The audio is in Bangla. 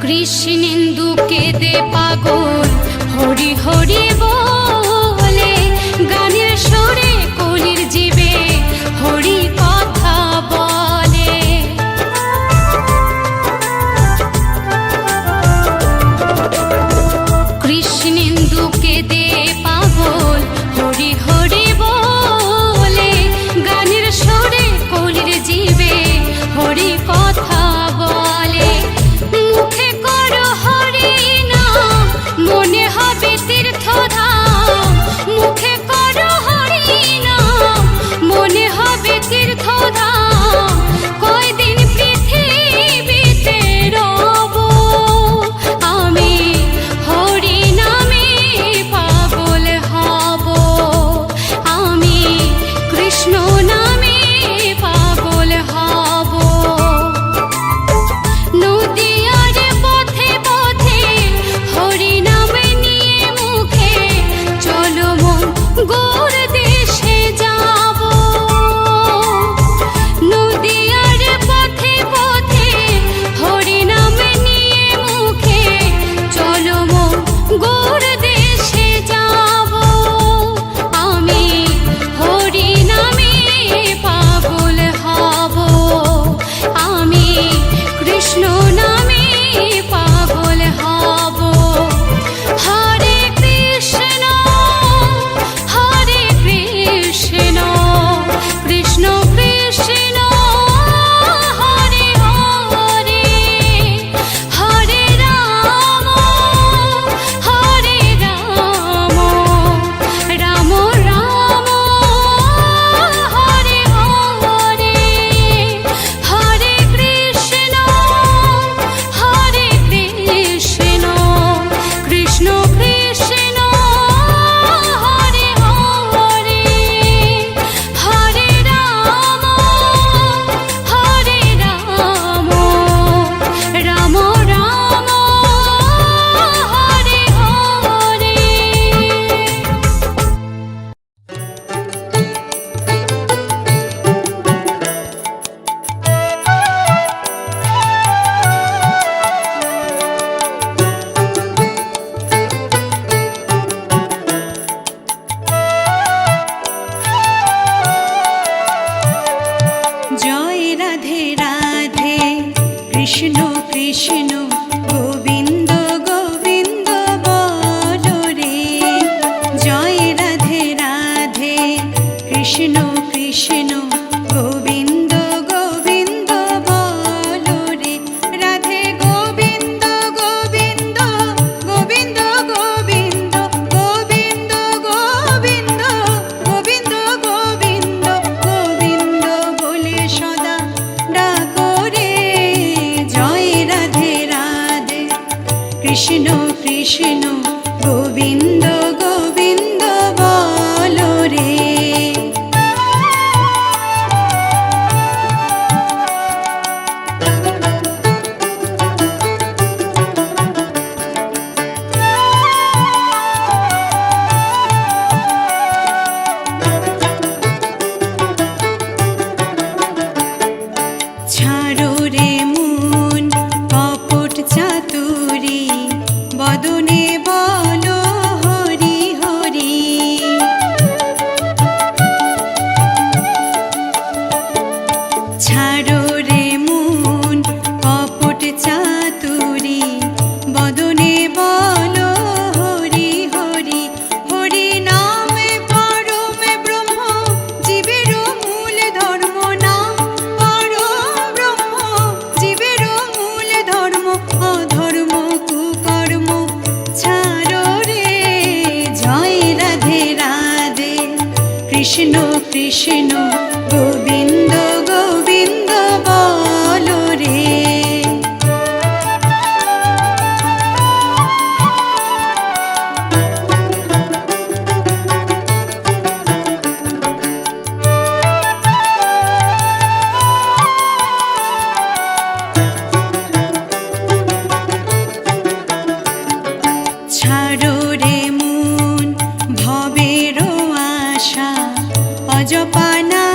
কৃষ্ণেন্দু কেঁদে পাগল হরি হরি বলে, গানের সুরে কলির জীবে হরি কথা বলে। কৃষ্ণেন্দু কেঁদে পাগল হরি হরি বলে, গানের সুরে কলির জীবে হরি কথা বলে। মুখে করো হরি নাম, মনে হবে তীর্থধাম। মুখে করো হরি নাম, মনে হবে তীর্থধাম। কয়দিন পৃথিবীতে রব আমি, হরি নামে পাগল হব আমি, কৃষ্ণ নামে পাগল হব। নদীয়ার পথে পথে হরি নাম নিয়ে মুখে, চলো মন গোর দেশে যাব। নদীয়ার পথে পথে হরি নাম নিয়ে মুখে, চলো মন গোর দেশে যাব আমি, হরি নামে পাগল হব আমি, কৃষ্ণ নামে পাগল হব। হরে কৃষ্ণ কৃষ্ণ কৃষ্ণ হরে হরে, হরে রাম রাম রাম হরে হরে, হরে কৃষ্ণ কৃষ্ণ কৃষ্ণ হরে হরে, হরে রাম রাম রাম হরে হরে। জয় রাধে রাধে, কৃষ্ণ কৃষ্ণ গোবিন্দ গোবিন্দ বলো রে। জয় রাধে রাধে, কৃষ্ণ কৃষ্ণ গোবিন্দ গোবিন্দ বলো রে। রাধে গোবিন্দ গোবিন্দ গোবিন্দ গোবিন্দ গোবিন্দ গোবিন্দ গোবিন্দ গোবিন্দ গোবিন্দ বলে সদা ডাকো রে। জয় রাধে রাধে, কৃষ্ণ কৃষ্ণ গোবিন্দ গোবিন্দ বলো রে। ছাড়ো রে মন কপট চাতুরি, বদনে বলো হরি হরি। ছাড়ো রে মন কপট চাতুরি, বদনে বলো হরি হরি। হরি নামে পরমে ব্রহ্ম, জীবের মূল ধর্ম। নাম পরম ব্রহ্ম, জীবের মূল ধর্ম। অধর্ম কুকর্ম ছাড়ো রে। জয় রাধে রাধে, কৃষ্ণ কৃষ্ণ গোবিন্দ গোবিন্দ বলো রে। ছাড়ো রে মন ভবের আশা, অজপা নাম